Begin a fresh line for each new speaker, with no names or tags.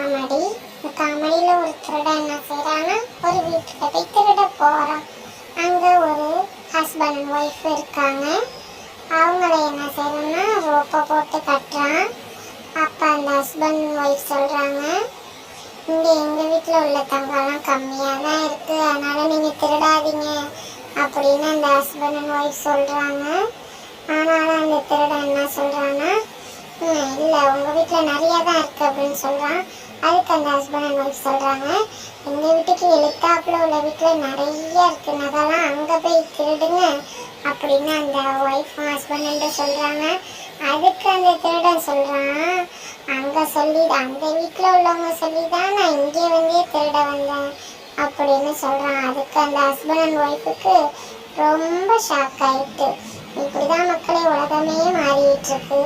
Comedy. இந்த காமெடியில் ஒரு திருடன் என்ன செய்கிறான்னா, ஒரு வீட்டுக்கு போய் திருட போகிறான். அங்கே ஒரு ஹஸ்பண்ட் அண்ட் ஒய்ஃப் இருக்காங்க. அவங்கள என்ன செய்யணும்னா ரோப்பை போட்டு கட்டுறான். அப்போ அந்த ஹஸ்பண்ட் ஒய்ஃப் சொல்கிறாங்க, இங்கே எங்கள் வீட்டில் உள்ள தங்கம்லாம் கம்மியாக தான் இருக்குது, அதனால் நீங்கள் திருடாதீங்க அப்படின்னு அந்த ஹஸ்பண்ட் அண்ட் ஒய்ஃப் சொல்கிறாங்க. ஆனாலும் அந்த திருடன் என்ன சொல்கிறான்னா, இல்லை உங்கள் வீட்டில் நிறையா தான் இருக்குது அப்படின்னு சொல்கிறான். அதுக்கு அந்த ஹஸ்பண்ட் அண்ட் ஒய்ஃப் சொல்கிறாங்க, எங்கள் வீட்டுக்கு எழுத்தாப்புல உள்ள வீட்டில் நிறைய இருக்குது, அதெல்லாம் அங்கே போய் திருடுங்க அப்படின்னு அந்த ஒய்ஃபும் ஹஸ்பண்ட் சொல்கிறாங்க. அதுக்கு அந்த திருடன் சொல்கிறான், அங்கே அந்த வீட்டில் உள்ளவங்க சொல்லி தான் நான் இங்கே வந்து திருட வந்தேன் அப்படின்னு சொல்கிறான். அதுக்கு அந்த ஹஸ்பண்ட் அண்ட் ஒய்ஃபுக்கு ரொம்ப ஷாக் ஆகிட்டு, இப்படி தான் மக்களே உலகமே மாறிட்டு இருக்கு.